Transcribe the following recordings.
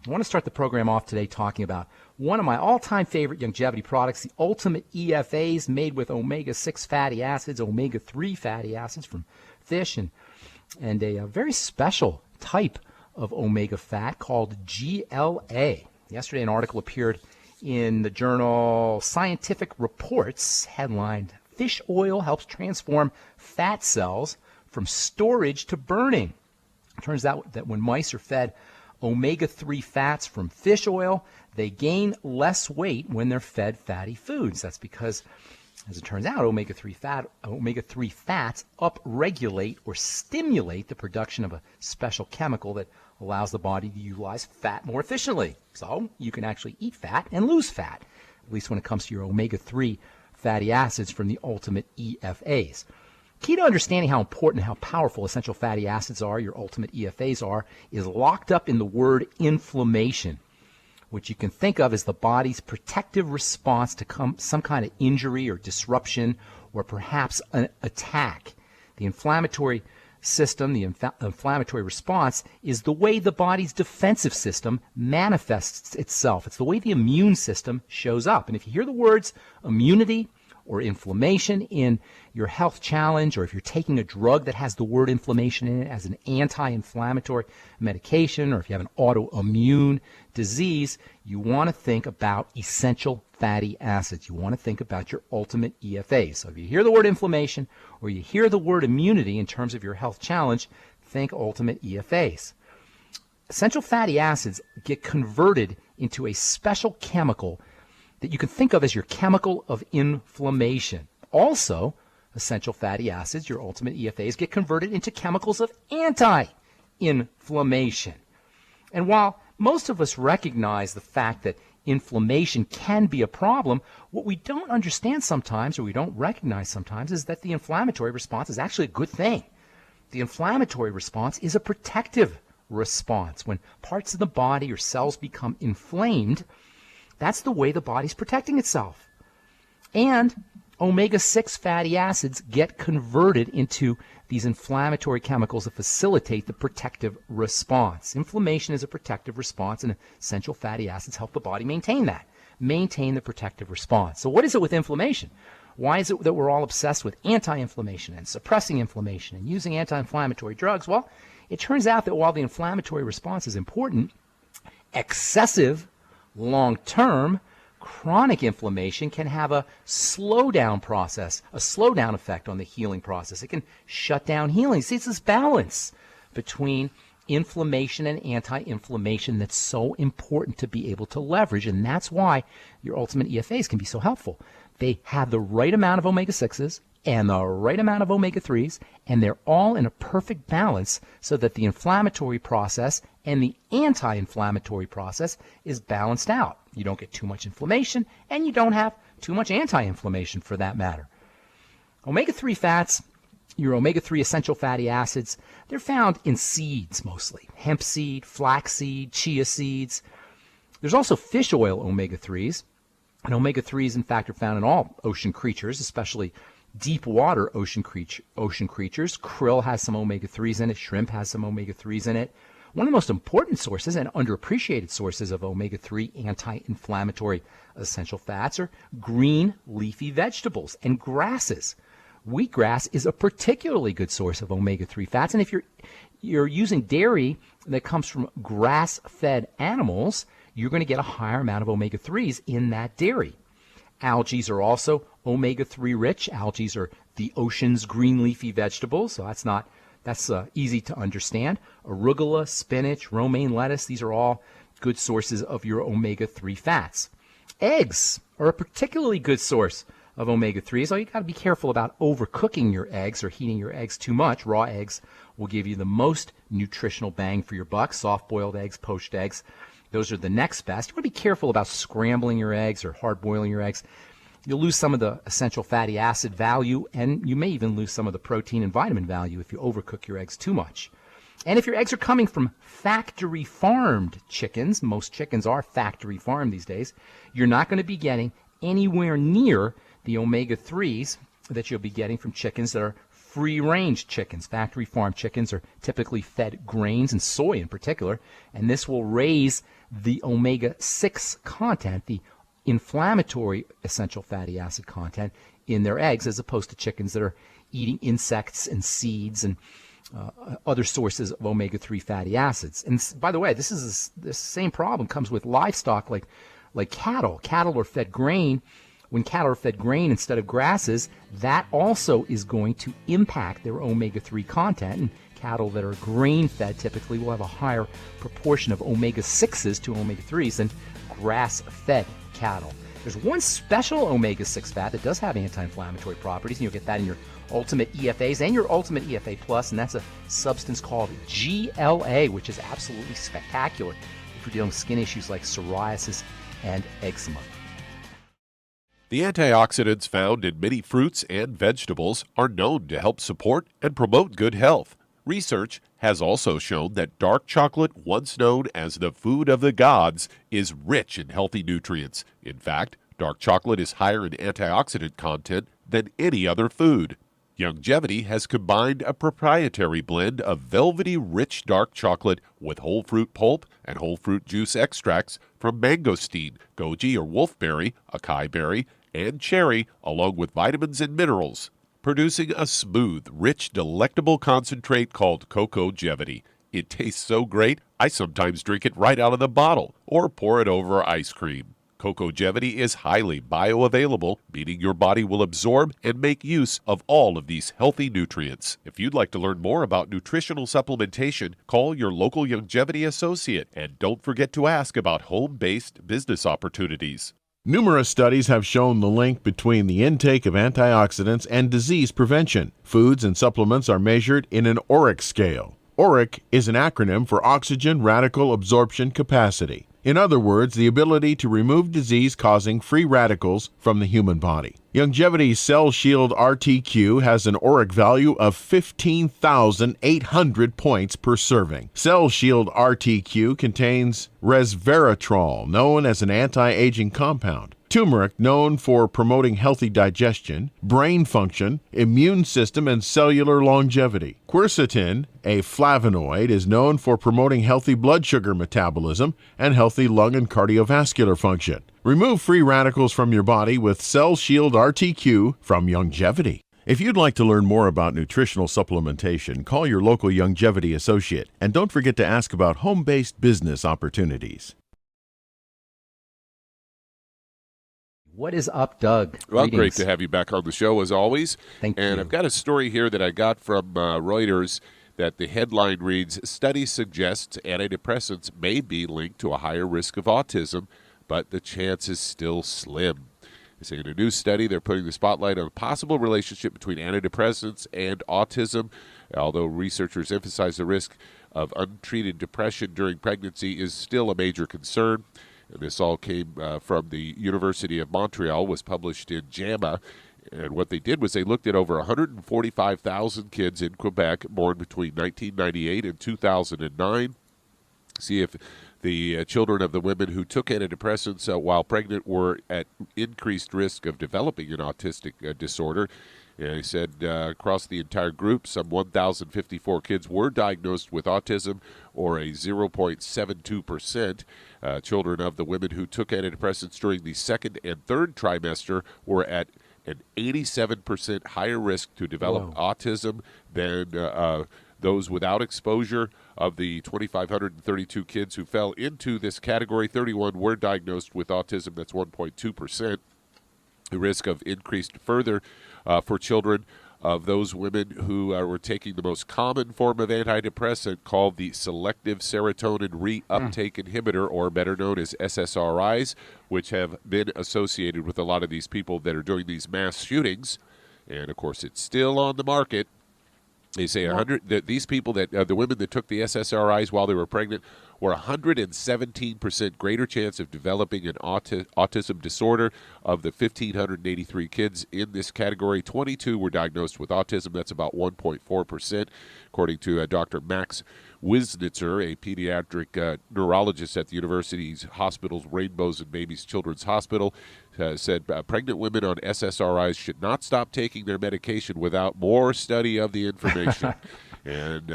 I want to start the program off today talking about one of my all-time favorite Youngevity products, the Ultimate EFAs, made with omega-6 fatty acids, omega-3 fatty acids from fish, and a very special type of omega fat called GLA. Yesterday, an article appeared in the journal Scientific Reports, headlined, "Fish Oil Helps Transform Fat Cells from Storage to Burning." It turns out that when mice are fed omega-3 fats from fish oil, they gain less weight when they're fed fatty foods. That's because, as it turns out, omega-3 fats upregulate or stimulate the production of a special chemical that allows the body to utilize fat more efficiently. So you can actually eat fat and lose fat, at least when it comes to your omega-3 fatty acids from the Ultimate EFAs. Key to understanding how important and how powerful essential fatty acids are, your Ultimate EFAs are, is locked up in the word inflammation, which you can think of as the body's protective response to some kind of injury or disruption or perhaps an attack. The inflammatory system, the inflammatory response, is the way the body's defensive system manifests itself. It's the way the immune system shows up. And if you hear the words immunity or inflammation in your health challenge, or if you're taking a drug that has the word inflammation in it as an anti-inflammatory medication, or if you have an autoimmune disease, you want to think about essential fatty acids. You want to think about your Ultimate EFAs. So if you hear the word inflammation or you hear the word immunity in terms of your health challenge, think Ultimate EFAs. Essential fatty acids get converted into a special chemical that you can think of as your chemical of inflammation. Also, essential fatty acids, your Ultimate EFAs, get converted into chemicals of anti-inflammation. And while most of us recognize the fact that inflammation can be a problem, what we don't understand sometimes, or we don't recognize sometimes, is that the inflammatory response is actually a good thing. The inflammatory response is a protective response. When parts of the body or cells become inflamed, that's the way the body's protecting itself. And omega-6 fatty acids get converted into these inflammatory chemicals that facilitate the protective response. Inflammation is a protective response, and essential fatty acids help the body maintain the protective response. So what is it with inflammation? Why is it that we're all obsessed with anti-inflammation and suppressing inflammation and using anti-inflammatory drugs? Well, it turns out that while the inflammatory response is important, excessive long-term chronic inflammation can have a slowdown effect on the healing process. It can shut down healing. See, it's this balance between inflammation and anti-inflammation that's so important to be able to leverage, and that's why your Ultimate EFAs can be so helpful. They have the right amount of omega-6s and the right amount of omega-3s, and they're all in a perfect balance so that the inflammatory process and the anti-inflammatory process is balanced out. You don't get too much inflammation, and you don't have too much anti-inflammation for that matter. Omega-3 fats, your omega-3 essential fatty acids, they're found in seeds mostly. Hemp seed, flax seed, chia seeds. There's also fish oil omega-3s. And omega-3s, in fact, are found in all ocean creatures, especially deep water ocean creatures. Krill has some omega-3s in it. Shrimp has some omega-3s in it. One of the most important sources and underappreciated sources of omega-3 anti-inflammatory essential fats are green leafy vegetables and grasses. Wheatgrass is a particularly good source of omega-3 fats. And if you're using dairy that comes from grass-fed animals, you're going to get a higher amount of omega-3s in that dairy. Algae are also omega-3 rich. Algae are the ocean's green leafy vegetables, so that's easy to understand. Arugula, spinach, romaine lettuce, these are all good sources of your omega-3 fats. Eggs are a particularly good source of omega-3s. So you got to be careful about overcooking your eggs or heating your eggs too much. Raw eggs will give you the most nutritional bang for your buck. Soft-boiled eggs, poached eggs, those are the next best. You want to be careful about scrambling your eggs or hard-boiling your eggs. You'll lose some of the essential fatty acid value, and you may even lose some of the protein and vitamin value if you overcook your eggs too much. And if your eggs are coming from factory-farmed chickens, most chickens are factory-farmed these days, you're not going to be getting anywhere near the omega-3s that you'll be getting from chickens that are free-range chickens. Factory farm chickens are typically fed grains and soy in particular, and this will raise the omega-6 content, the inflammatory essential fatty acid content in their eggs, as opposed to chickens that are eating insects and seeds and other sources of omega-3 fatty acids. And by the way, this same problem comes with livestock like cattle. Cattle are fed grain. When cattle are fed grain instead of grasses, that also is going to impact their omega-3 content. And cattle that are grain-fed typically will have a higher proportion of omega-6s to omega-3s than grass-fed cattle. There's one special omega-6 fat that does have anti-inflammatory properties, and you'll get that in your Ultimate EFAs and your Ultimate EFA Plus, and that's a substance called GLA, which is absolutely spectacular if you're dealing with skin issues like psoriasis and eczema. The antioxidants found in many fruits and vegetables are known to help support and promote good health. Research has also shown that dark chocolate, once known as the food of the gods, is rich in healthy nutrients. In fact, dark chocolate is higher in antioxidant content than any other food. Youngevity has combined a proprietary blend of velvety-rich dark chocolate with whole fruit pulp and whole fruit juice extracts from mangosteen, goji or wolfberry, acai berry, and cherry, along with vitamins and minerals, producing a smooth, rich, delectable concentrate called Cocogevity. It tastes so great, I sometimes drink it right out of the bottle or pour it over ice cream. Cocogevity is highly bioavailable, meaning your body will absorb and make use of all of these healthy nutrients. If you'd like to learn more about nutritional supplementation, call your local Youngevity associate, and don't forget to ask about home-based business opportunities. Numerous studies have shown the link between the intake of antioxidants and disease prevention. Foods and supplements are measured in an ORAC scale. ORAC is an acronym for Oxygen Radical Absorption Capacity. In other words, the ability to remove disease-causing free radicals from the human body. Youngevity's Cell Shield RTQ has an ORAC value of 15,800 points per serving. Cell Shield RTQ contains resveratrol, known as an anti-aging compound, turmeric, known for promoting healthy digestion, brain function, immune system, and cellular longevity. Quercetin, a flavonoid, is known for promoting healthy blood sugar metabolism and healthy lung and cardiovascular function. Remove free radicals from your body with Cell Shield RTQ from Youngevity. If you'd like to learn more about nutritional supplementation, call your local Youngevity associate, and don't forget to ask about home-based business opportunities. What is up, Doug? Well, Greetings. great to have you back on the show as always. Thank you. And I've got a story here that I got from Reuters that the headline reads, "Study suggests antidepressants may be linked to a higher risk of autism, but the chance is still slim." They say in a new study, they're putting the spotlight on a possible relationship between antidepressants and autism, although researchers emphasize the risk of untreated depression during pregnancy is still a major concern. And this all came from the University of Montreal, was published in JAMA. And what they did was they looked at over 145,000 kids in Quebec born between 1998 and 2009, see if the children of the women who took antidepressants while pregnant were at increased risk of developing an autistic disorder. And he said across the entire group, some 1,054 kids were diagnosed with autism, or a 0.72%. Children of the women who took antidepressants during the second and third trimester were at an 87% higher risk to develop autism than those without exposure. Of the 2,532 kids who fell into this category, 31 were diagnosed with autism. That's 1.2%. The risk of increased further for children of those women who were taking the most common form of antidepressant called the selective serotonin reuptake inhibitor, or better known as SSRIs, which have been associated with a lot of these people that are doing these mass shootings. And, of course, it's still on the market. They say these people, the women that took the SSRIs while they were pregnant, were 117% greater chance of developing an autism disorder. Of the 1,583 kids in this category, 22 were diagnosed with autism. That's about 1.4%, according to Dr. Max Wisnitzer, a pediatric neurologist at the university's hospital's Rainbows and Babies Children's Hospital, said pregnant women on SSRIs should not stop taking their medication without more study of the information. And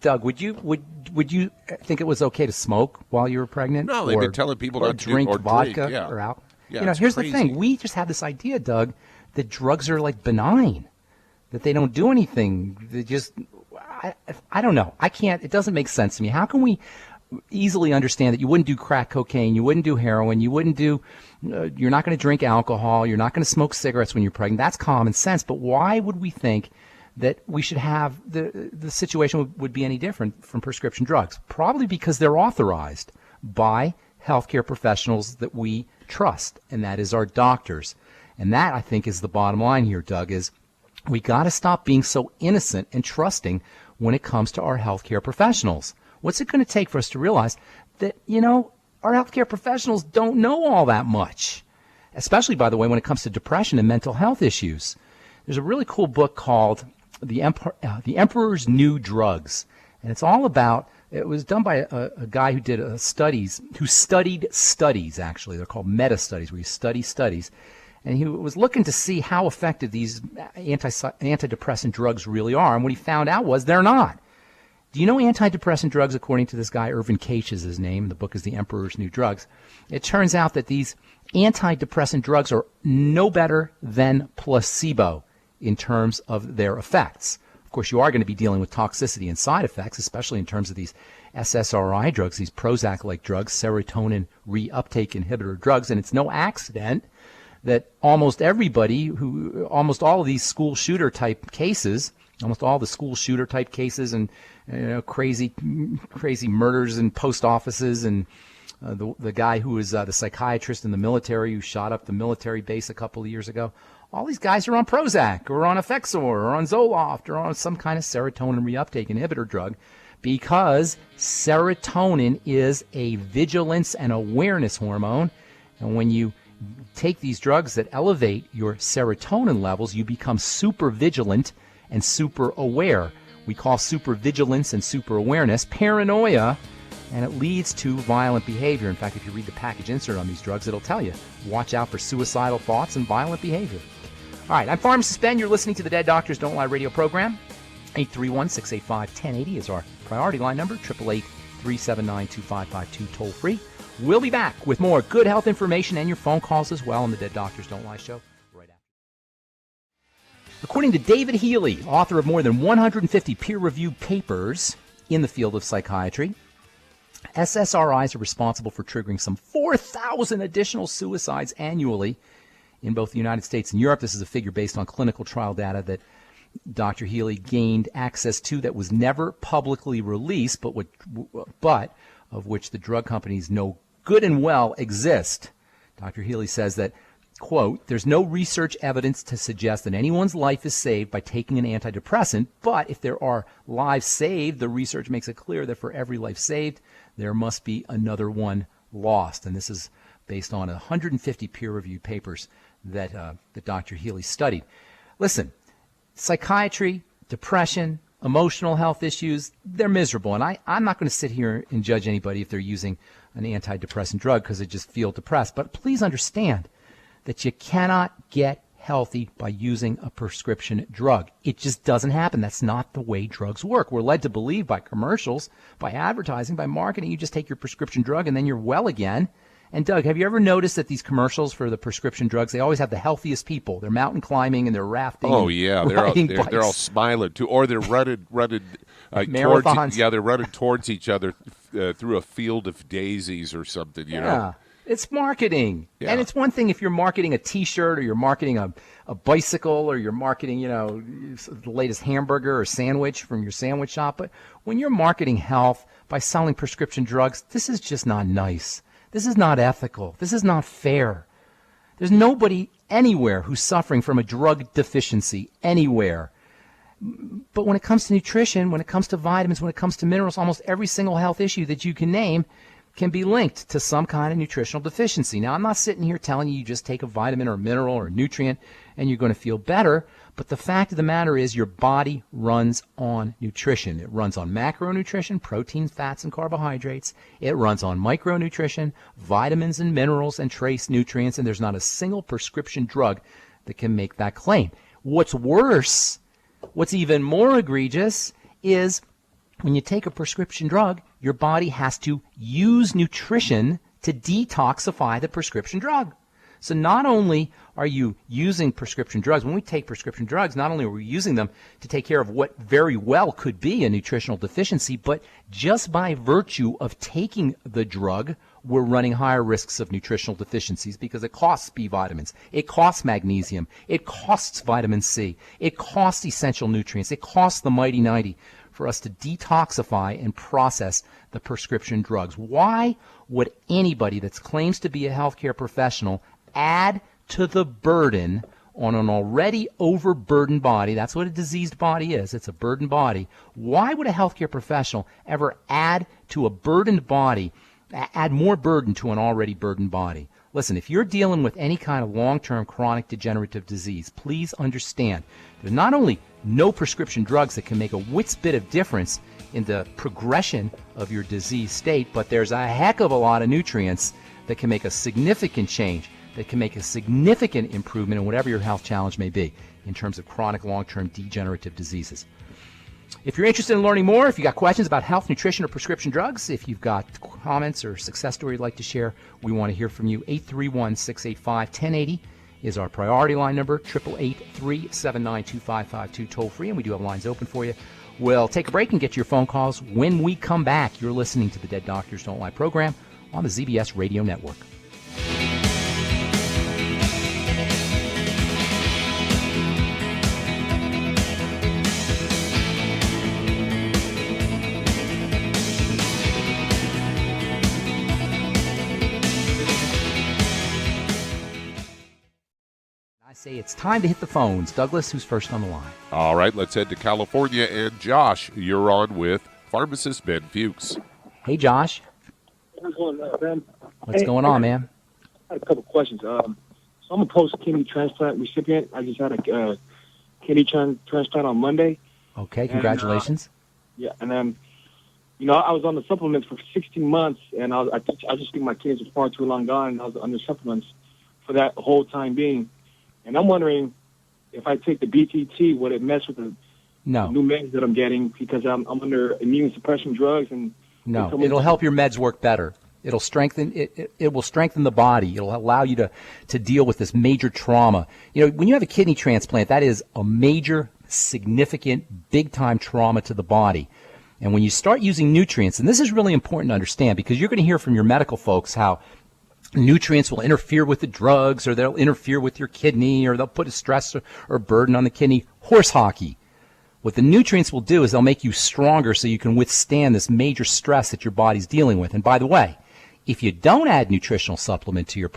Doug, would you think it was okay to smoke while you were pregnant? No, they've been telling people not to drink or vodka drink, yeah. or alcohol. Yeah, here's crazy. the thing: we just have this idea, Doug, that drugs are like benign, that they don't do anything. They just, I don't know. I can't. It doesn't make sense to me. How can we easily understand that you wouldn't do crack cocaine, you wouldn't do heroin, you wouldn't do, you're not going to drink alcohol, you're not going to smoke cigarettes when you're pregnant? That's common sense. But why would we think that we should have the situation would be any different from prescription drugs? Probably because they're authorized by healthcare professionals that we trust, and that is our doctors. And that, I think, is the bottom line here, Doug, is we got to stop being so innocent and trusting when it comes to our healthcare professionals. What's it going to take for us to realize that, our healthcare professionals don't know all that much, especially, by the way, when it comes to depression and mental health issues? There's a really cool book called The Emperor's New Drugs, and it's all about, it was done by a guy who did who studied studies, actually. They're called meta-studies, where you study studies. And he was looking to see how effective these antidepressant drugs really are. And what he found out was they're not. Do you know antidepressant drugs, according to this guy, Irvin Cage is his name, the book is The Emperor's New Drugs. It turns out that these antidepressant drugs are no better than placebo in terms of their effects. Of course, you are going to be dealing with toxicity and side effects, especially in terms of these SSRI drugs, these Prozac-like drugs, serotonin reuptake inhibitor drugs. And it's no accident that almost all of these school shooter type cases, almost all the school shooter type cases and crazy murders in post offices, and the guy who was the psychiatrist in the military who shot up the military base a couple of years ago, all these guys are on Prozac or on Effexor or on Zoloft or on some kind of serotonin reuptake inhibitor drug, because serotonin is a vigilance and awareness hormone. And when you take these drugs that elevate your serotonin levels, you become super vigilant and super aware. We call super vigilance and super awareness paranoia, and it leads to violent behavior. In fact, if you read the package insert on these drugs, it'll tell you, watch out for suicidal thoughts and violent behavior. All right, I'm Pharmacist Ben. You're listening to the Dead Doctors Don't Lie radio program. 831-685-1080 is our priority line number, 888-379-2552, toll free. We'll be back with more good health information and your phone calls as well on the Dead Doctors Don't Lie show right after. According to David Healy, author of more than 150 peer-reviewed papers in the field of psychiatry, SSRIs are responsible for triggering some 4,000 additional suicides annually in both the United States and Europe. This is a figure based on clinical trial data that Dr. Healy gained access to that was never publicly released, but of which the drug companies know good and well exist. Dr. Healy says that, quote, there's no research evidence to suggest that anyone's life is saved by taking an antidepressant, but if there are lives saved, the research makes it clear that for every life saved, there must be another one lost. And this is based on 150 peer-reviewed papers that Dr. Healy studied. Listen, psychiatry, depression, emotional health issues, they're miserable. And I'm not going to sit here and judge anybody if they're using an antidepressant drug because they just feel depressed. But please understand that you cannot get healthy by using a prescription drug. It just doesn't happen. That's not the way drugs work. We're led to believe by commercials, by advertising, by marketing, you just take your prescription drug and then you're well again. And Doug, have you ever noticed that these commercials for the prescription drugs, they always have the healthiest people? They're mountain climbing and they're rafting. Oh yeah, they're all smiling too, or they're running marathons. They're running towards each other through a field of days or something. You know, it's marketing. Yeah. And it's one thing if you're marketing a T-shirt or you're marketing a bicycle or you're marketing, the latest hamburger or sandwich from your sandwich shop. But when you're marketing health by selling prescription drugs, this is just not nice. This is not ethical. This is not fair. There's nobody anywhere who's suffering from a drug deficiency anywhere. But when it comes to nutrition, when it comes to vitamins, when it comes to minerals, almost every single health issue that you can name can be linked to some kind of nutritional deficiency. Now, I'm not sitting here telling you just take a vitamin or a mineral or a nutrient and you're going to feel better. But the fact of the matter is your body runs on nutrition. It runs on macronutrition, proteins, fats, and carbohydrates. It runs on micronutrition, vitamins and minerals and trace nutrients, and there's not a single prescription drug that can make that claim. What's worse, what's even more egregious, is when you take a prescription drug, your body has to use nutrition to detoxify the prescription drug. So not only are you using prescription drugs, when we take prescription drugs, not only are we using them to take care of what very well could be a nutritional deficiency, but just by virtue of taking the drug, we're running higher risks of nutritional deficiencies because it costs B vitamins, it costs magnesium, it costs vitamin C, it costs essential nutrients, it costs the mighty 90 for us to detoxify and process the prescription drugs. Why would anybody that claims to be a healthcare professional add to the burden on an already overburdened body? That's what a diseased body is. It's a burdened body. Why would a healthcare professional ever add to a burdened body, add more burden to an already burdened body? Listen, if you're dealing with any kind of long-term chronic degenerative disease, please understand there's not only no prescription drugs that can make a whit's bit of difference in the progression of your disease state, but there's a heck of a lot of nutrients that can make a significant change, that can make a significant improvement in whatever your health challenge may be in terms of chronic long-term degenerative diseases. If you're interested in learning more, if you've got questions about health, nutrition, or prescription drugs, if you've got comments or success story you'd like to share, we want to hear from you. 831-685-1080 is our priority line number, 888-379-2552, toll free, and we do have lines open for you. We'll take a break and get to your phone calls. When we come back, you're listening to the Dead Doctors Don't Lie program on the ZBS Radio Network. I say it's time to hit the phones. Douglas, who's first on the line? All right, let's head to California. And Josh, you're on with Pharmacist Ben Fuchs. Hey, Josh. What's going on, Ben? What's going on, man? I had a couple questions. So I'm a post-kidney transplant recipient. I just had a kidney transplant on Monday. Okay, congratulations. And then, I was on the supplements for 16 months, and I just think my kidneys were far too long gone, and I was under supplements for that whole time being. And I'm wondering if I take the BTT, would it mess with the new meds that I'm getting, because I'm under immune suppression drugs? And no, it'll help your meds work better. It'll strengthen it will strengthen the body. It'll allow you to deal with this major trauma. When you have a kidney transplant, that is a major, significant, big-time trauma to the body. And when you start using nutrients, and this is really important to understand, because you're going to hear from your medical folks how nutrients will interfere with the drugs, or they'll interfere with your kidney, or they'll put a stress or burden on the kidney. Horse hockey. What the nutrients will do is they'll make you stronger so you can withstand this major stress that your body's dealing with. And by the way, if you don't add nutritional supplements to your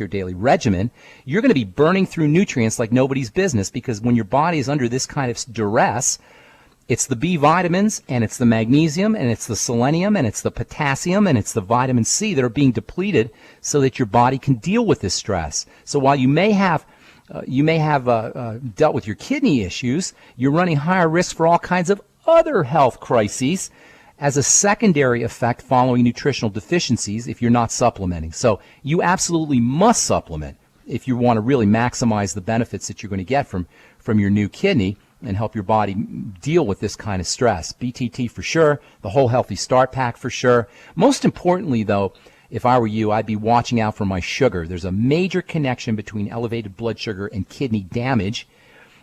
daily regimen, you're going to be burning through nutrients like nobody's business, because when your body is under this kind of duress, it's the B vitamins, and it's the magnesium, and it's the selenium, and it's the potassium, and it's the vitamin C that are being depleted so that your body can deal with this stress. So while you may have dealt with your kidney issues, you're running higher risk for all kinds of other health crises as a secondary effect following nutritional deficiencies if you're not supplementing. So you absolutely must supplement if you want to really maximize the benefits that you're going to get from your new kidney and help your body deal with this kind of stress. BTT for sure, the whole Healthy Start Pack for sure. Most importantly, though, if I were you, I'd be watching out for my sugar. There's a major connection between elevated blood sugar and kidney damage,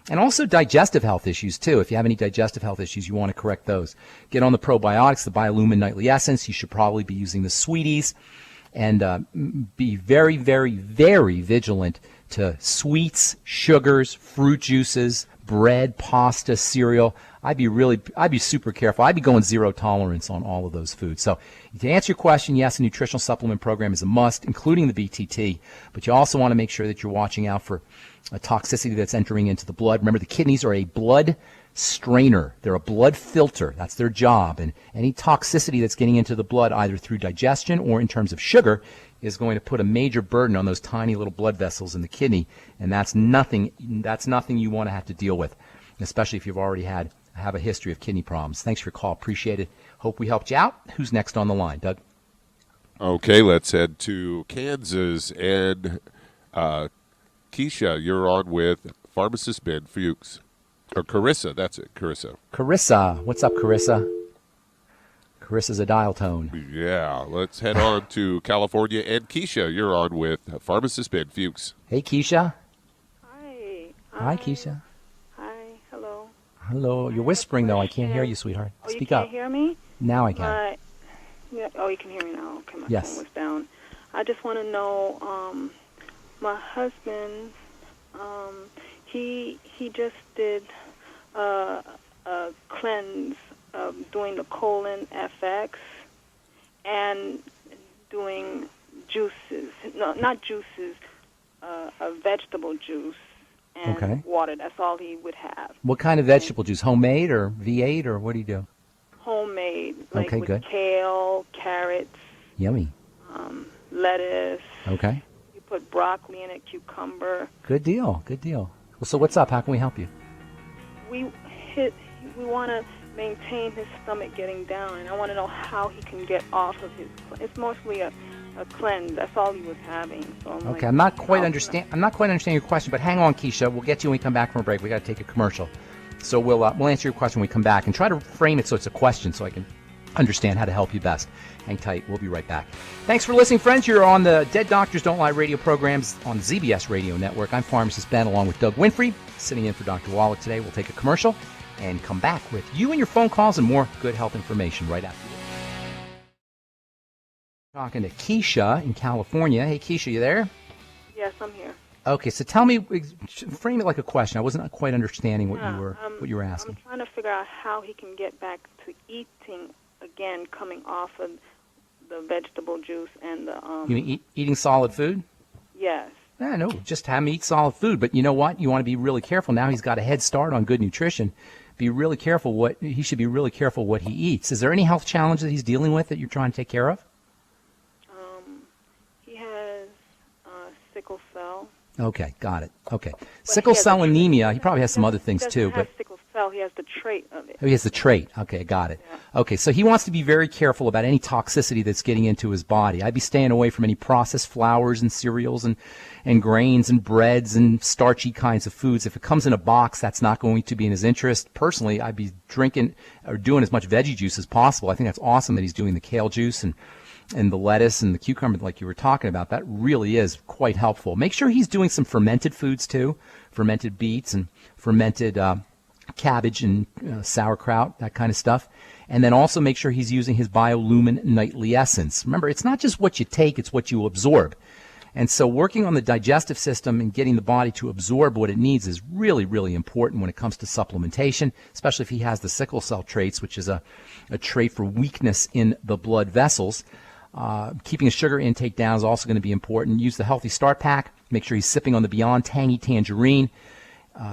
and also digestive health issues, too. If you have any digestive health issues, you want to correct those. Get on the probiotics, the Biolumin Nightly Essence. You should probably be using the Sweeties, and be very, very, very vigilant to sweets, sugars, fruit juices, bread, pasta, cereal. I'd be super careful. I'd be going zero tolerance on all of those foods. So to answer your question, yes, a nutritional supplement program is a must, including the BTT, but you also want to make sure that you're watching out for a toxicity that's entering into the blood. Remember, the kidneys are a blood strainer. They're a blood filter. That's their job. And any toxicity that's getting into the blood, either through digestion or in terms of sugar, is going to put a major burden on those tiny little blood vessels in the kidney. And that's nothing you want to have to deal with, especially if you've already have a history of kidney problems. Thanks for your call. Appreciate it. Hope we helped you out. Who's next on the line, Doug? Okay, let's head to Kansas. And Keisha, you're on with Pharmacist Ben Fuchs. Or Carissa, that's it, Carissa. Carissa. What's up, Carissa? Carissa's a dial tone. Yeah, let's head on to California. And Keisha, you're on with Pharmacist Ben Fuchs. Hey, Keisha. Hi. Hi, Keisha. Hi. Hello. Hello. You're whispering, though. I can't hear you, sweetheart. Oh, Speak you can't up. hear me? Now I can. Yeah. Oh, you can hear me now. Okay, my Yes. phone was down. I just want to know, my husband, he just did a cleanse doing the colon FX and doing juices. No, not juices, a vegetable juice and Okay. water. That's all he would have. What kind of vegetable juice? Homemade or V8 or what do you do? Homemade, like Okay, with good. kale, carrots, Yummy. lettuce. Okay. You put broccoli in it, cucumber. Good deal. Good deal. Well, so what's up? How can we help you? We want to maintain his stomach getting down, and I want to know how he can get off of his. It's mostly a cleanse. That's all he was having. So I'm Okay, like, I'm not quite how understanding your question, but hang on, Keisha. We'll get to you when we come back from a break. We got to take a commercial, so we'll answer your question when we come back and try to frame it so it's a question, so I can understand how to help you best. Hang tight. We'll be right back. Thanks for listening, friends. You're on the Dead Doctors Don't Lie radio programs on ZBS Radio Network. I'm Pharmacist Ben, along with Doug Winfrey, sitting in for Dr. Wallach today. We'll take a commercial and come back with you and your phone calls and more good health information right after this. Talking to Keisha in California. Hey, Keisha, you there? Yes, I'm here. Okay, so tell me, frame it like a question. I wasn't quite understanding what you were I'm asking. trying to figure out how he can get back to eating again, coming off of the vegetable juice and the. You mean eating solid food? Yes. No, just have him eat solid food. But you know what? You want to be really careful. Now he's got a head start on good nutrition. Be really careful he should be really careful what he eats. Is there any health challenge that he's dealing with that you're trying to take care of? He has sickle cell. Okay, got it. Okay. Sickle cell anemia, he probably has some other things too. He doesn't have sickle cell, he has the trait of it. Oh, he has the trait. Okay, got it. Yeah. Okay, so he wants to be very careful about any toxicity that's getting into his body. I'd be staying away from any processed flours and cereals and grains and breads and starchy kinds of foods. If it comes in a box, that's not going to be in his interest. Personally, I'd be drinking or doing as much veggie juice as possible. I think that's awesome that he's doing the kale juice and the lettuce and the cucumber like you were talking about. That really is quite helpful. Make sure he's doing some fermented foods too, fermented beets and fermented cabbage and sauerkraut, that kind of stuff. And then also make sure he's using his Biolumin Nightly Essence. Remember, it's not just what you take, it's what you absorb. And so working on the digestive system and getting the body to absorb what it needs is really, really important when it comes to supplementation, especially if he has the sickle cell traits, which is a trait for weakness in the blood vessels. Keeping his sugar intake down is also going to be important. Use the Healthy Start Pack. Make sure he's sipping on the Beyond Tangy Tangerine.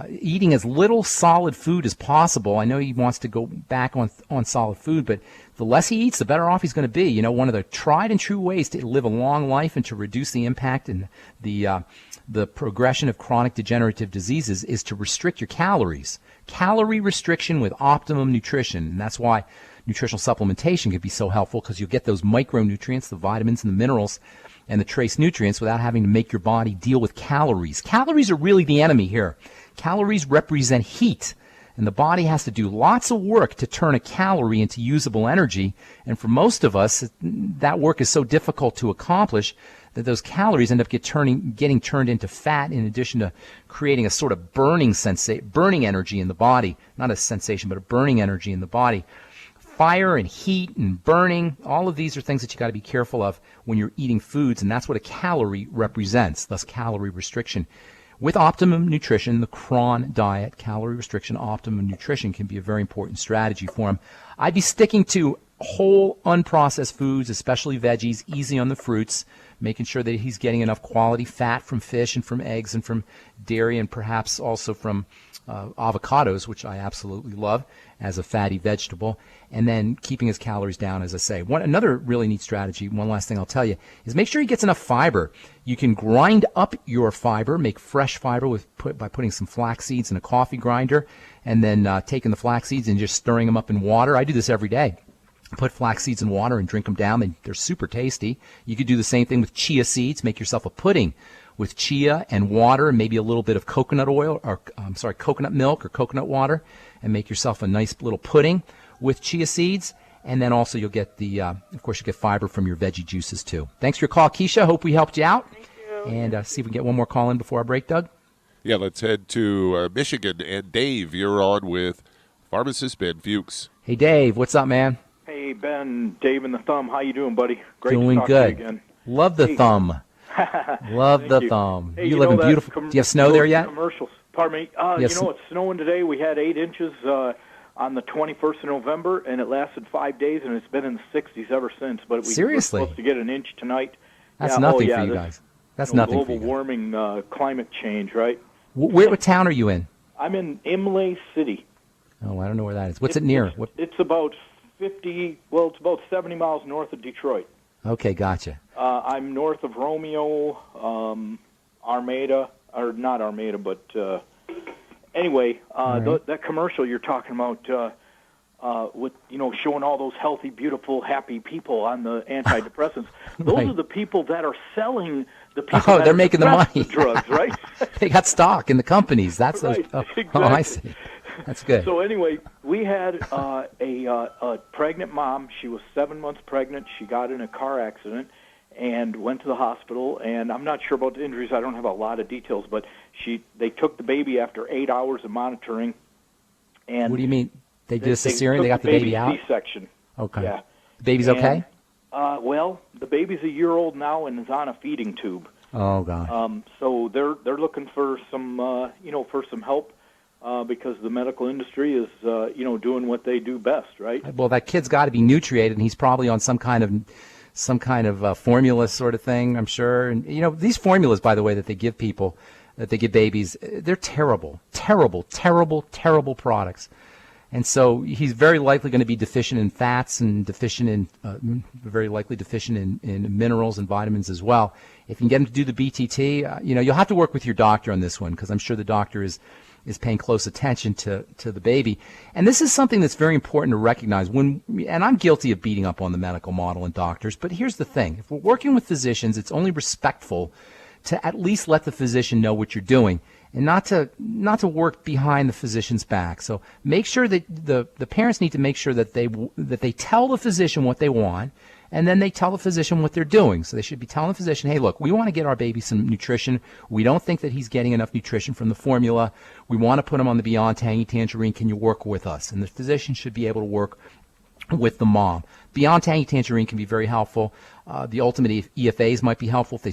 Eating as little solid food as possible. I know he wants to go back on solid food, but the less he eats, the better off he's going to be. You know, one of the tried and true ways to live a long life and to reduce the impact and the progression of chronic degenerative diseases is to restrict your calories. Calorie restriction with optimum nutrition, and that's why nutritional supplementation can be so helpful, because you'll get those micronutrients, the vitamins and the minerals and the trace nutrients without having to make your body deal with calories. Calories are really the enemy here. Calories represent heat, and the body has to do lots of work to turn a calorie into usable energy. And for most of us, that work is so difficult to accomplish that those calories end up getting turned into fat, in addition to creating a sort of burning energy in the body. Not a sensation, but a burning energy in the body. Fire and heat and burning, all of these are things that you got to be careful of when you're eating foods, and that's what a calorie represents, thus calorie restriction. With optimum nutrition, the Cron diet, calorie restriction, optimum nutrition can be a very important strategy for him. I'd be sticking to whole unprocessed foods, especially veggies, easy on the fruits, making sure that he's getting enough quality fat from fish and from eggs and from dairy and perhaps also from avocados, which I absolutely love as a fatty vegetable, and then keeping his calories down, as I say. Another really neat strategy, one last thing I'll tell you, is make sure he gets enough fiber. You can grind up your fiber, make fresh fiber by putting some flax seeds in a coffee grinder, and then taking the flax seeds and just stirring them up in water. I do this every day. Put flax seeds in water and drink them down. They're super tasty. You could do the same thing with chia seeds. Make yourself a pudding with chia and water and maybe a little bit of coconut oil, or coconut milk or coconut water, and make yourself a nice little pudding with chia seeds. And then also you'll get of course, you get fiber from your veggie juices too. Thanks for your call, Keisha. Hope we helped you out. Thank you. And see if we can get one more call in before our break, Doug. Yeah, let's head to Michigan. And Dave, you're on with Pharmacist Ben Fuchs. Hey, Dave, what's up, man? Hey, Ben, Dave and the Thumb. How you doing, buddy? Great Doing to talk good. to you again. Love the thumb. Love the you. thumb. Hey, you live in beautiful. Do you have snow there yet? Commercials. Pardon me. Yes. It's snowing today. We had 8 inches on the 21st of November, and it lasted 5 days, and it's been in the 60s ever since. But Seriously? We're supposed to get an inch tonight. That's nothing for you guys. That's nothing for global you guys. warming, climate change, right? What town are you in? I'm in Imlay City. Oh, I don't know where that is. What's it near? It's about it's about 70 miles north of Detroit. Okay, gotcha. I'm north of Romeo, Armada, or not Armada, but anyway, right. That commercial you're talking about with showing all those healthy, beautiful, happy people on the antidepressants. Those Right. are the people that are selling the people. Oh, that they're are making the depressed money. with drugs, right? They got stock in the companies. That's Right, those. exactly. Oh, I see. That's good. So anyway, we had a pregnant mom. She was 7 months pregnant. She got in a car accident and went to the hospital. And I'm not sure about the injuries. I don't have a lot of details, but they took the baby after 8 hours of monitoring. And What do you mean? They did a cesarean? They took got the baby out? C-section. Okay. Yeah. The baby's And, okay? Well, the baby's a year old now and is on a feeding tube. Oh, God. So they're looking for some help. Because the medical industry is, doing what they do best, right? Well, that kid's got to be nutriated, and he's probably on some kind of formula sort of thing, I'm sure. And these formulas, by the way, that they give people, that they give babies, they're terrible, terrible, terrible, terrible products. And so he's very likely going to be deficient in fats and very likely deficient in minerals and vitamins as well. If you can get him to do the BTT, you'll have to work with your doctor on this one, because I'm sure the doctor is paying close attention to the baby. And this is something that's very important to recognize. And I'm guilty of beating up on the medical model and doctors, but here's the thing. If we're working with physicians, it's only respectful to at least let the physician know what you're doing, and not to work behind the physician's back. So make sure that the parents need to make sure that they tell the physician what they want, and then they tell the physician what they're doing. So they should be telling the physician, hey, look, we want to get our baby some nutrition. We don't think that he's getting enough nutrition from the formula. We want to put him on the Beyond Tangy Tangerine. Can you work with us? And the physician should be able to work with the mom. Beyond Tangy Tangerine can be very helpful. The ultimate EFAs might be helpful if they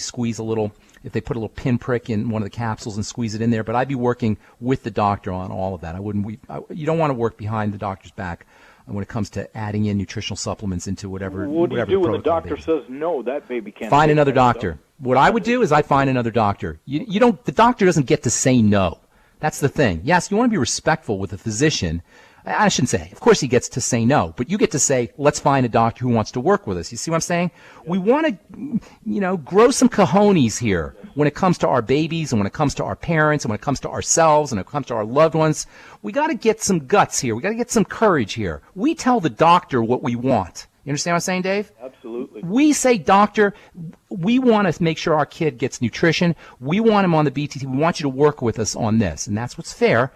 put a little pinprick in one of the capsules and squeeze it in there. But I'd be working with the doctor on all of that. You don't want to work behind the doctor's back when it comes to adding in nutritional supplements into whatever. What do you do when the doctor baby says no? That baby can't. Find take another that doctor. stuff. What I would do is I'd find another doctor. The doctor doesn't get to say no. That's the thing. Yes, you want to be respectful with a physician. I shouldn't say. Of course he gets to say no, but you get to say, let's find a doctor who wants to work with us. You see what I'm saying? We want to, grow some cojones here when it comes to our babies and when it comes to our parents and when it comes to ourselves and when it comes to our loved ones. We got to get some guts here. We got to get some courage here. We tell the doctor what we want. You understand what I'm saying, Dave? Absolutely. We say, doctor, we want to make sure our kid gets nutrition. We want him on the BTT. We want you to work with us on this. And that's what's fair.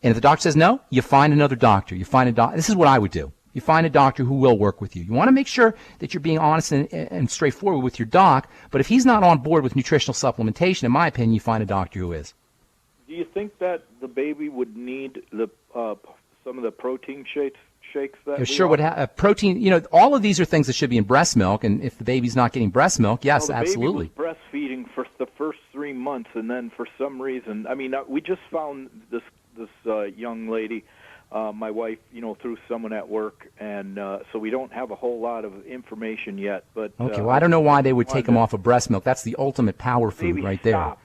And if the doctor says no, you find another doctor. This is what I would do. You find a doctor who will work with you. You want to make sure that you're being honest and straightforward with your doc. But if he's not on board with nutritional supplementation, in my opinion, you find a doctor who is. Do you think that the baby would need some of the protein shakes that? It sure would have protein. All of these are things that should be in breast milk. And if the baby's not getting breast milk, yes, the absolutely. Baby was breastfeeding for the first 3 months, and then for some reason, we just found this young lady my wife, through someone at work, and so we don't have a whole lot of information yet. But Okay, well, I don't know why they would take him off of breast milk. That's the ultimate power food right there. Stopped.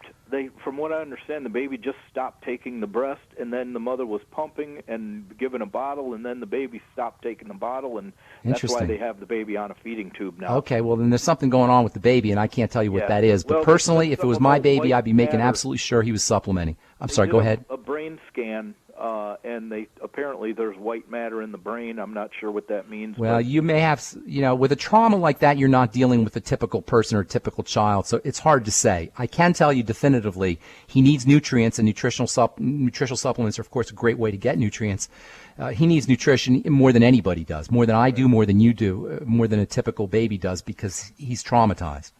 From what I understand, the baby just stopped taking the breast, and then the mother was pumping and giving a bottle, and then the baby stopped taking the bottle, and that's why they have the baby on a feeding tube now. Okay, well, then there's something going on with the baby, and I can't tell you what that is. But personally, if it was my baby, I'd be making absolutely sure he was supplementing. I'm sorry, go ahead. A brain scan, and apparently there's white matter in the brain. I'm not sure what that means. Well, you may have, with a trauma like that, you're not dealing with a typical person or a typical child, so it's hard to say. I can tell you definitively he needs nutrients, and nutritional supplements are, of course, a great way to get nutrients. He needs nutrition more than anybody does, more than I do, more than you do, more than a typical baby does, because he's traumatized.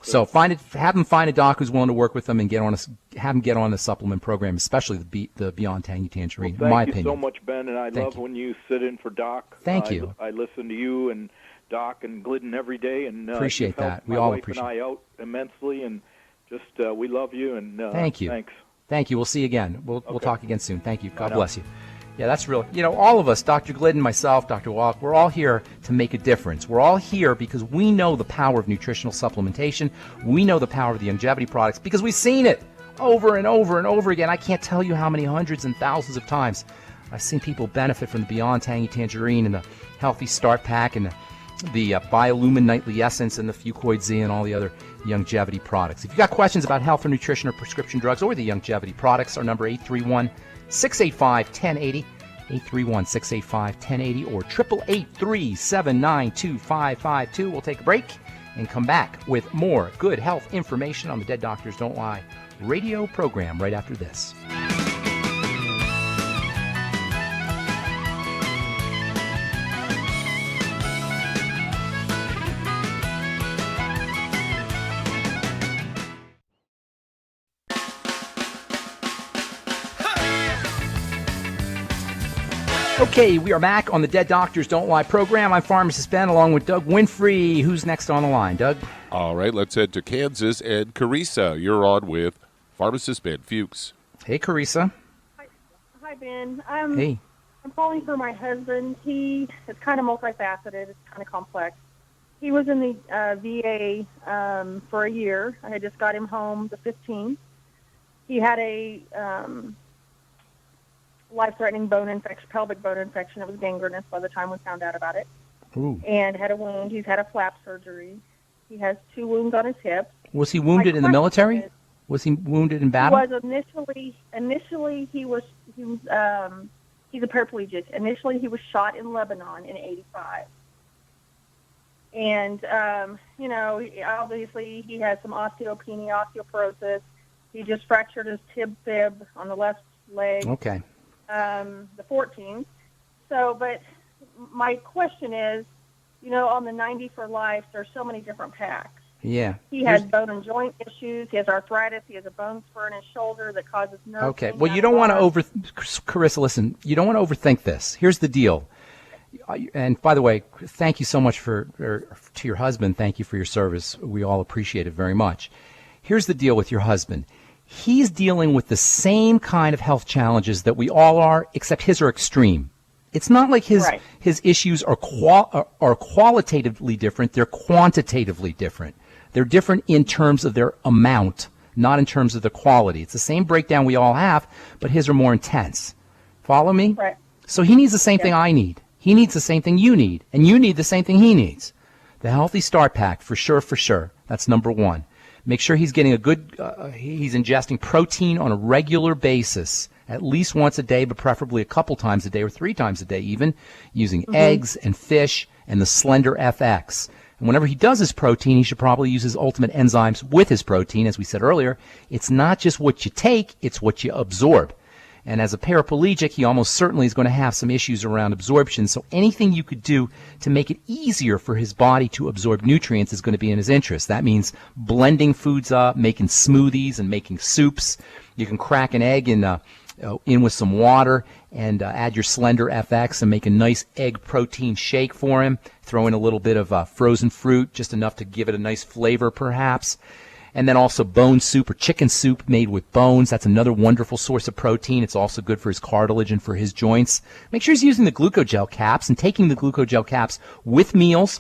So have him find a doc who's willing to work with him and have him get on the supplement program, especially the Beyond Tangy Tangerine. Well, in my opinion. Thank you so much, Ben, and I love when you sit in for Doc. Thank you. I listen to you and Doc and Glidden every day, and appreciate that. We all appreciate. My wife and I out immensely, and just we love you and thank you. Thanks. Thank you. We'll see you again. We'll talk again soon. Thank you. God bless you. Yeah, that's really, all of us, Dr. Glidden, myself, Dr. Wallach, we're all here to make a difference. We're all here because we know the power of nutritional supplementation. We know the power of the Youngevity products because we've seen it over and over and over again. I can't tell you how many hundreds and thousands of times I've seen people benefit from the Beyond Tangy Tangerine and the Healthy Start Pack and the Biolumin Nightly Essence and the Fucoid Z and all the other Youngevity products. If you've got questions about health or nutrition or prescription drugs or the Youngevity products, our number 831-685-1080, 831-685-1080, or 888-379-2552. We'll take a break and come back with more good health information on the Dead Doctors Don't Lie radio program right after this. Okay, we are back on the Dead Doctors Don't Lie program. I'm Pharmacist Ben along with Doug Winfrey. Who's next on the line, Doug? All right, let's head to Kansas. And Carissa, you're on with Pharmacist Ben Fuchs. Hey, Carissa. Hi, Ben. Hey. I'm calling for my husband. It's kind of multifaceted. It's kind of complex. He was in the VA for a year. I had just got him home the 15th. He had a life-threatening bone infection, pelvic bone infection. It was gangrenous by the time we found out about it. Ooh. And had a wound. He's had a flap surgery. He has 2 wounds on his hip. Was he wounded in the military? Was he wounded in battle? He was initially he's a paraplegic. Initially he was shot in Lebanon in 85. And, obviously he has some osteopenia, osteoporosis. He just fractured his tib-fib on the left leg. Okay. The 14th. So, but my question is, on the 90 for Life, there's so many different packs. Yeah. He has bone and joint issues. He has arthritis. He has a bone spur in his shoulder that causes nerve Okay. pain. Well, you don't want to Carissa, listen, you don't want to overthink this. Here's the deal. And by the way, thank you so much to your husband. Thank you for your service. We all appreciate it very much. Here's the deal with your husband. He's dealing with the same kind of health challenges that we all are, except his are extreme. It's not like his issues are qualitatively different. They're quantitatively different. They're different in terms of their amount, not in terms of the quality. It's the same breakdown we all have, but his are more intense. Follow me? Right. So he needs the same thing I need. He needs the same thing you need, and you need the same thing he needs. The Healthy Start Pack, for sure. That's number 1. Make sure he's getting he's ingesting protein on a regular basis, at least once a day, but preferably a couple times a day or 3 times a day even, using eggs and fish and the Slender FX. And whenever he does his protein, he should probably use his Ultimate Enzymes with his protein. As we said earlier, it's not just what you take, it's what you absorb. And as a paraplegic, he almost certainly is going to have some issues around absorption. So anything you could do to make it easier for his body to absorb nutrients is going to be in his interest. That means blending foods up, making smoothies and making soups. You can crack an egg in with some water and add your Slender FX and make a nice egg protein shake for him. Throw in a little bit of frozen fruit, just enough to give it a nice flavor perhaps. And then also bone soup or chicken soup made with bones. That's another wonderful source of protein. It's also good for his cartilage and for his joints. Make sure he's using the glucogel caps and taking the glucogel caps with meals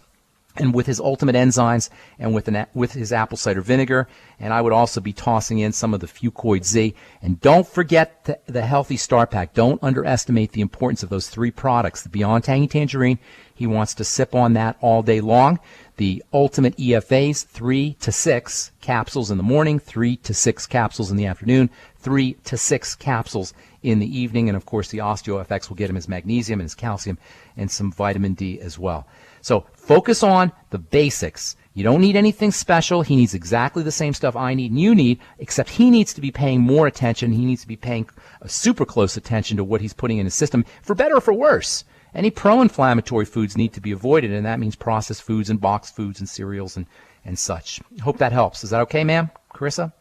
and with his ultimate enzymes and with his apple cider vinegar. And I would also be tossing in some of the Fucoid Z. And don't forget the Healthy Start Pack. Don't underestimate the importance of those 3 products. The Beyond Tangy Tangerine, he wants to sip on that all day long. The Ultimate EFAs, 3 to 6 capsules in the morning, 3 to 6 capsules in the afternoon, 3 to 6 capsules in the evening. And of course, the OsteoFX will get him his magnesium and his calcium and some vitamin D as well. So focus on the basics. You don't need anything special. He needs exactly the same stuff I need and you need, except he needs to be paying more attention. He needs to be paying super close attention to what he's putting in his system, for better or for worse. Any pro-inflammatory foods need to be avoided, and that means processed foods and boxed foods and cereals and such. Hope that helps. Is that okay, ma'am? Carissa?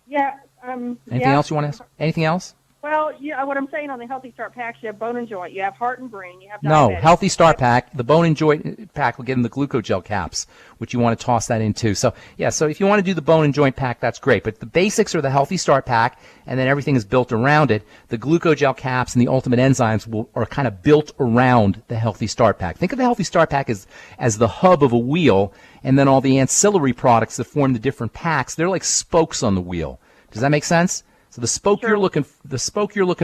Yeah. Anything else you want to ask? Anything else? Well, what I'm saying on the Healthy Start Packs, you have bone and joint, you have heart and brain, you have diabetes. No, Healthy Start Pack, the bone and joint pack will get him the glucogel caps, which you want to toss that into. So, yeah, so if you want to do the bone and joint pack, that's great. But the basics are the Healthy Start Pack, and then everything is built around it. The glucogel caps and the ultimate enzymes are kind of built around the Healthy Start Pack. Think of the Healthy Start Pack as the hub of a wheel, and then all the ancillary products that form the different packs, they're like spokes on the wheel. Does that make sense? So the spoke you're looking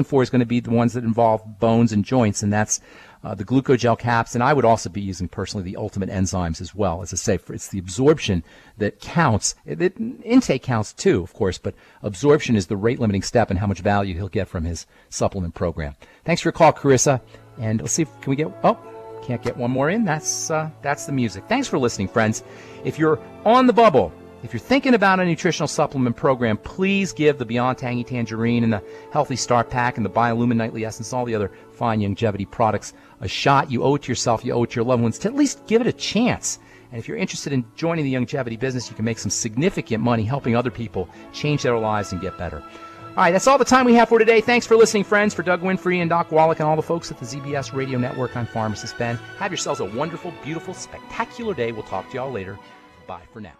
for is going to be the ones that involve bones and joints, and that's the glucogel caps. And I would also be using personally the ultimate enzymes as well. As I say, it's the absorption that counts. Intake counts too, of course, but absorption is the rate limiting step and how much value he'll get from his supplement program. Thanks for your call, Carissa. And let's see if can we get can't get one more in. That's the music. Thanks for listening, friends. If you're on the bubble, if you're thinking about a nutritional supplement program, please give the Beyond Tangy Tangerine and the Healthy Start Pack and the Biolumin Nightly Essence, all the other fine Youngevity products a shot. You owe it to yourself, you owe it to your loved ones to at least give it a chance. And if you're interested in joining the Youngevity business, you can make some significant money helping other people change their lives and get better. All right, that's all the time we have for today. Thanks for listening, friends. For Doug Winfrey and Doc Wallach and all the folks at the ZBS Radio Network, I'm Pharmacist Ben. Have yourselves a wonderful, beautiful, spectacular day. We'll talk to y'all later. Bye for now.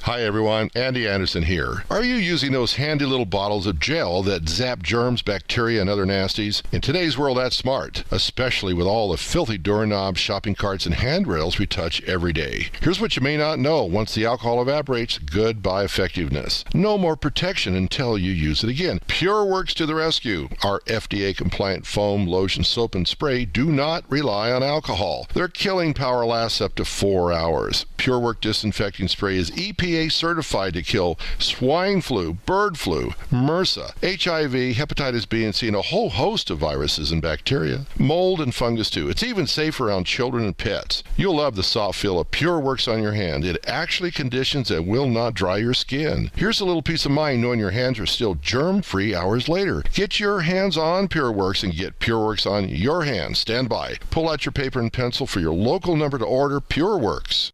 Hi everyone, Andy Anderson here. Are you using those handy little bottles of gel that zap germs, bacteria, and other nasties? In today's world, that's smart, especially with all the filthy doorknobs, shopping carts, and handrails we touch every day. Here's what you may not know. Once the alcohol evaporates, goodbye effectiveness. No more protection until you use it again. PureWorks to the rescue. Our FDA-compliant foam, lotion, soap, and spray do not rely on alcohol. Their killing power lasts up to 4 hours. PureWorks disinfecting spray is EPA certified to kill swine flu, bird flu, MRSA, HIV, hepatitis B and C, and a whole host of viruses and bacteria. Mold and fungus too. It's even safe around children and pets. You'll love the soft feel of PureWorks on your hand. It actually conditions and will not dry your skin. Here's a little peace of mind knowing your hands are still germ-free hours later. Get your hands on PureWorks and get PureWorks on your hands. Stand by. Pull out your paper and pencil for your local number to order PureWorks.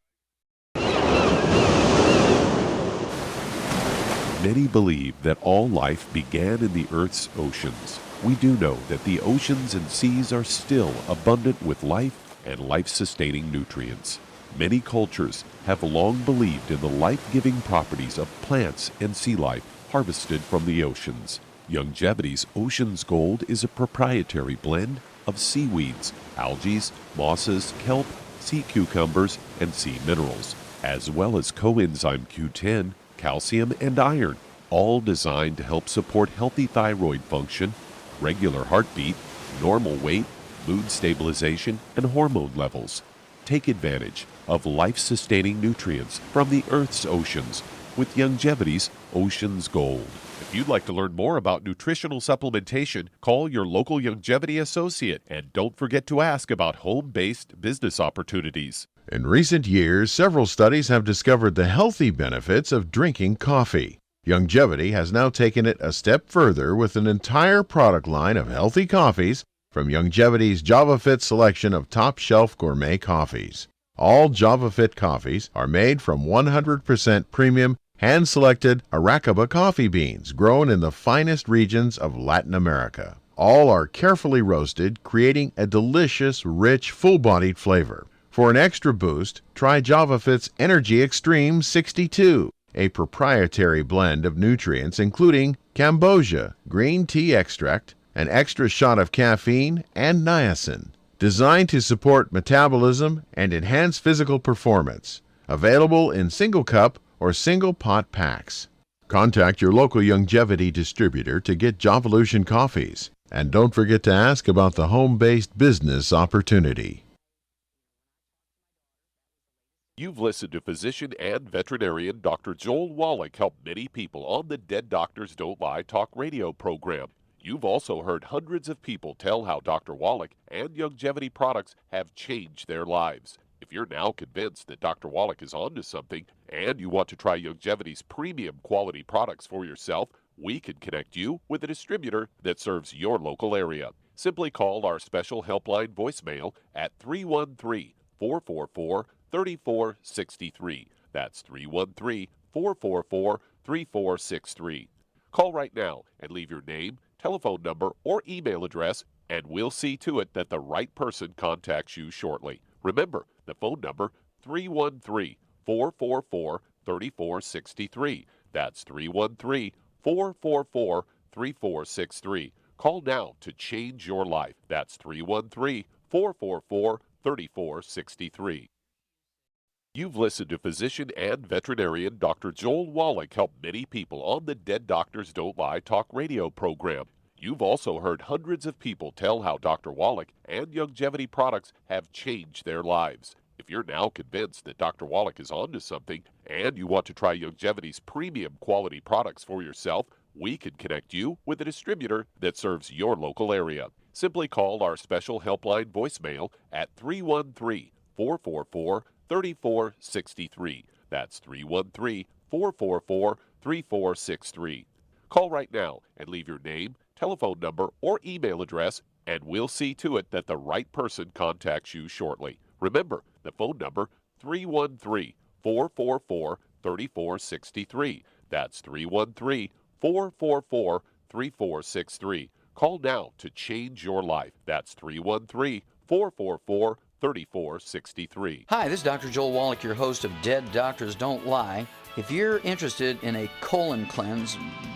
Many believe that all life began in the Earth's oceans. We do know that the oceans and seas are still abundant with life and life-sustaining nutrients. Many cultures have long believed in the life-giving properties of plants and sea life harvested from the oceans. Youngevity's Ocean's Gold is a proprietary blend of seaweeds, algae, mosses, kelp, sea cucumbers, and sea minerals, as well as coenzyme Q10, calcium, and iron, all designed to help support healthy thyroid function, regular heartbeat, normal weight, mood stabilization, and hormone levels. Take advantage of life-sustaining nutrients from the Earth's oceans with Youngevity's Ocean's Gold. If you'd like to learn more about nutritional supplementation, call your local Youngevity associate, and don't forget to ask about home-based business opportunities. In recent years, several studies have discovered the healthy benefits of drinking coffee. Youngevity has now taken it a step further with an entire product line of healthy coffees from Youngevity's JavaFit selection of top-shelf gourmet coffees. All JavaFit coffees are made from 100% premium, hand-selected Arabica coffee beans grown in the finest regions of Latin America. All are carefully roasted, creating a delicious, rich, full-bodied flavor. For an extra boost, try JavaFit's Energy Extreme 62. a proprietary blend of nutrients including Cambogia, green tea extract, an extra shot of caffeine, and niacin, designed to support metabolism and enhance physical performance. Available in single cup or single pot packs. Contact your local Youngevity distributor to get Jovolution coffees. And don't forget to ask about the home-based business opportunity. You've listened to physician and veterinarian Dr. Joel Wallach help many people on the Dead Doctors Don't Lie talk radio program. You've also heard hundreds of people tell how Dr. Wallach and Youngevity products have changed their lives. If you're now convinced that Dr. Wallach is onto something and you want to try Youngevity's premium quality products for yourself, we can connect you with a distributor that serves your local area. Simply call our special helpline voicemail at 313-444-3463. That's 313-444-3463. Call right now and leave your name, telephone number, or email address, and we'll see to it that the right person contacts you shortly. Remember, the phone number, 313-444-3463. That's 313-444-3463. Call now to change your life. That's 313-444-3463. You've listened to physician and veterinarian Dr. Joel Wallach help many people on the Dead Doctors Don't Lie talk radio program. You've also heard hundreds of people tell how Dr. Wallach and Youngevity products have changed their lives. If you're now convinced that Dr. Wallach is onto something and you want to try Youngevity's premium quality products for yourself, we can connect you with a distributor that serves your local area. Simply call our special helpline voicemail at 313-444-3463. That's 313-444-3463. Call right now and leave your name, telephone number, or email address, and we'll see to it that the right person contacts you shortly. Remember, the phone number, 313-444-3463. That's 313-444-3463. Call now to change your life. That's 313-444-3463. Hi, this is Dr. Joel Wallach, your host of Dead Doctors Don't Lie. If you're interested in a colon cleanse,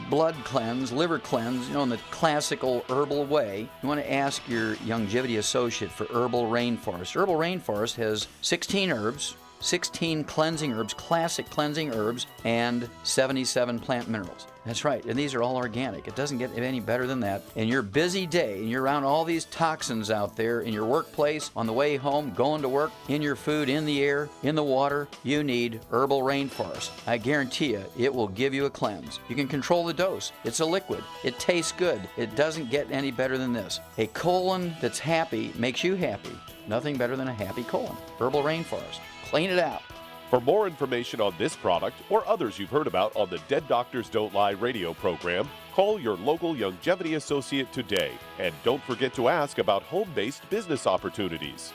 blood cleanse, liver cleanse, in the classical herbal way, you want to ask your Youngevity associate for Herbal Rainforest. Herbal Rainforest has 16 herbs, 16 cleansing herbs, classic cleansing herbs, and 77 plant minerals. That's right, and these are all organic. It doesn't get any better than that. In your busy day, and you're around all these toxins out there in your workplace, on the way home, going to work, in your food, in the air, in the water, you need Herbal Rainforest. I guarantee you, it will give you a cleanse. You can control the dose. It's a liquid. It tastes good. It doesn't get any better than this. A colon that's happy makes you happy. Nothing better than a happy colon. Herbal Rainforest. Clean it out. For more information on this product or others you've heard about on the Dead Doctors Don't Lie radio program, call your local Youngevity associate today. And don't forget to ask about home-based business opportunities.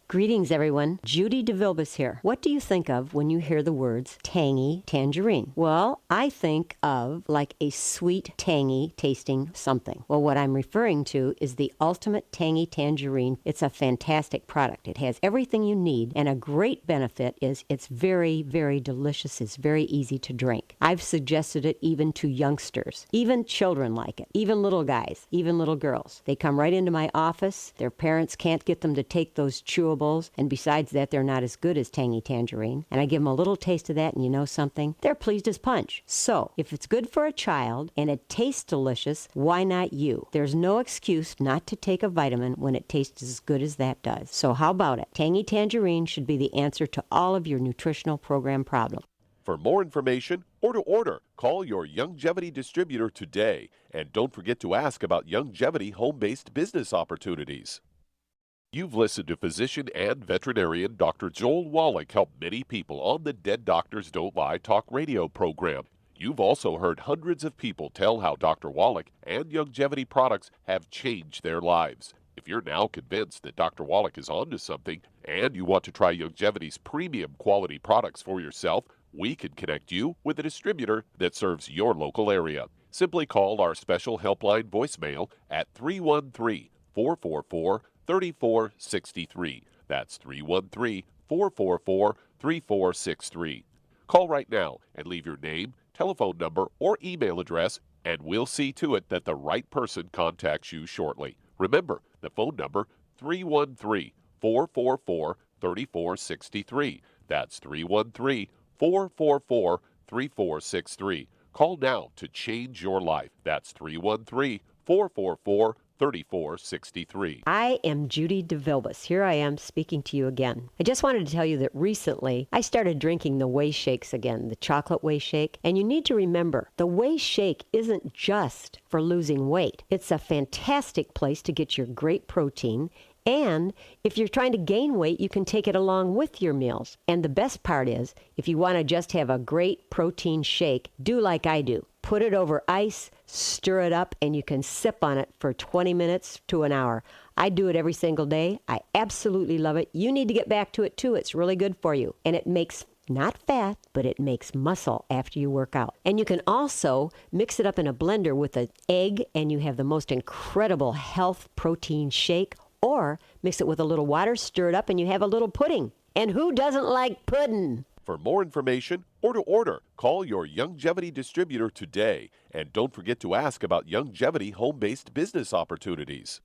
Greetings, everyone. Judy DeVilbus here. What do you think of when you hear the words tangy tangerine? Well, I think of like a sweet, tangy tasting something. Well, what I'm referring to is the Ultimate Tangy Tangerine. It's a fantastic product. It has everything you need, and a great benefit is it's very, very delicious. It's very easy to drink. I've suggested it even to youngsters. Even children like it. Even little guys. Even little girls. They come right into my office. Their parents can't get them to take those chewables. And besides that, they're not as good as Tangy Tangerine. And I give them a little taste of that, and you know something? They're pleased as punch. So, if it's good for a child and it tastes delicious, why not you? There's no excuse not to take a vitamin when it tastes as good as that does. So how about it? Tangy Tangerine should be the answer to all of your nutritional program problems. For more information or to order, call your Youngevity distributor today. And don't forget to ask about Youngevity home-based business opportunities. You've listened to physician and veterinarian Dr. Joel Wallach help many people on the Dead Doctors Don't Lie talk radio program. You've also heard hundreds of people tell how Dr. Wallach and Youngevity products have changed their lives. If you're now convinced that Dr. Wallach is onto something and you want to try Youngevity's premium quality products for yourself, we can connect you with a distributor that serves your local area. Simply call our special helpline voicemail at 313-444-3463. That's 313-444-3463. Call right now and leave your name, telephone number, or email address, and we'll see to it that the right person contacts you shortly. Remember, the phone number 313-444-3463. That's 313-444-3463. Call now to change your life. That's 313-444-3463. I am Judy DeVilbus. Here I am speaking to you again. I just wanted to tell you that recently I started drinking the Whey Shakes again, the chocolate Whey Shake. And you need to remember, the Whey Shake isn't just for losing weight. It's a fantastic place to get your great protein. And if you're trying to gain weight, you can take it along with your meals. And the best part is, if you want to just have a great protein shake, do like I do. Put it over ice, stir it up, and you can sip on it for 20 minutes to an hour. I do it every single day. I absolutely love it. You need to get back to it too. It's really good for you. And it makes not fat, but it makes muscle after you work out. And you can also mix it up in a blender with an egg, and you have the most incredible health protein shake. Or mix it with a little water, stir it up, and you have a little pudding. And who doesn't like pudding? For more information or to order, call your Youngevity distributor today. And don't forget to ask about Youngevity home-based business opportunities.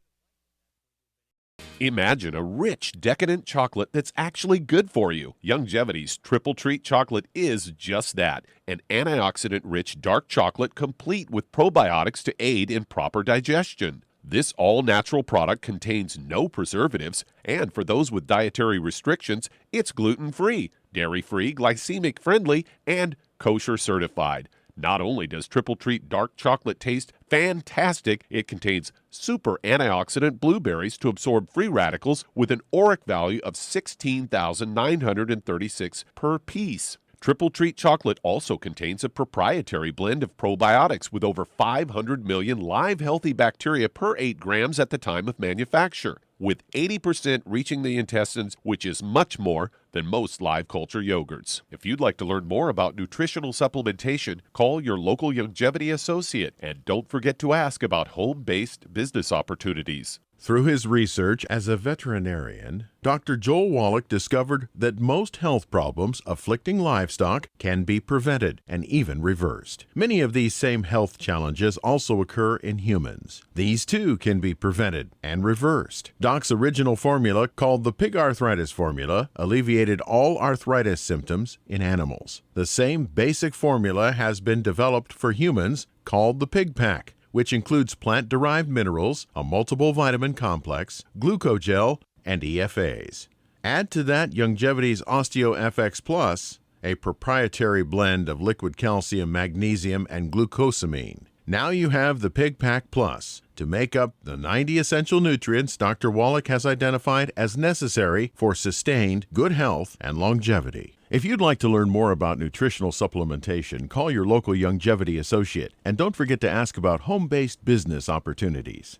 Imagine a rich, decadent chocolate that's actually good for you. Youngevity's Triple Treat chocolate is just that, an antioxidant-rich dark chocolate complete with probiotics to aid in proper digestion. This all-natural product contains no preservatives, and for those with dietary restrictions, it's gluten-free, dairy-free, glycemic-friendly, and kosher certified. Not only does Triple Treat dark chocolate taste fantastic, it contains super antioxidant blueberries to absorb free radicals with an ORAC value of 16,936 per piece. Triple Treat chocolate also contains a proprietary blend of probiotics with over 500 million live healthy bacteria per 8 grams at the time of manufacture, with 80% reaching the intestines, which is much more than most live culture yogurts. If you'd like to learn more about nutritional supplementation, call your local Youngevity associate, and don't forget to ask about home-based business opportunities. Through his research as a veterinarian, Dr. Joel Wallach discovered that most health problems afflicting livestock can be prevented and even reversed. Many of these same health challenges also occur in humans. These too can be prevented and reversed. Doc's original formula, called the pig arthritis formula, alleviated all arthritis symptoms in animals. The same basic formula has been developed for humans, called the Pig Pack, which includes plant-derived minerals, a multiple vitamin complex, glucogel, and EFAs. Add to that Youngevity's OsteoFX Plus, a proprietary blend of liquid calcium, magnesium, and glucosamine. Now you have the Pig Pack Plus to make up the 90 essential nutrients Dr. Wallach has identified as necessary for sustained good health and longevity. If you'd like to learn more about nutritional supplementation, call your local Youngevity associate, and don't forget to ask about home-based business opportunities.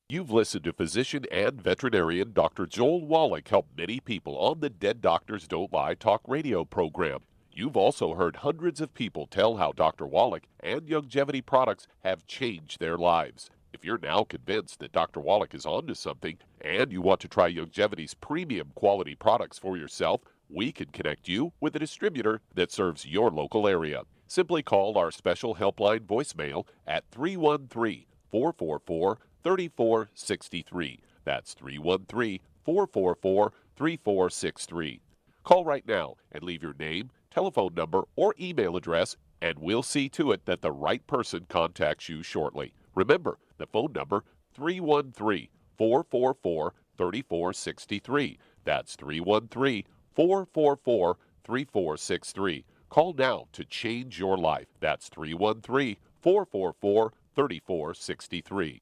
You've listened to physician and veterinarian Dr. Joel Wallach help many people on the Dead Doctors Don't Lie talk radio program. You've also heard hundreds of people tell how Dr. Wallach and Youngevity products have changed their lives. If you're now convinced that Dr. Wallach is onto something and you want to try Youngevity's premium quality products for yourself, we can connect you with a distributor that serves your local area. Simply call our special helpline voicemail at 313-444-3463. That's 313-444-3463. Call right now and leave your name, telephone number, or email address, and we'll see to it that the right person contacts you shortly. Remember, the phone number 313-444-3463. That's 313-444-3463. Call now to change your life. That's 313-444-3463.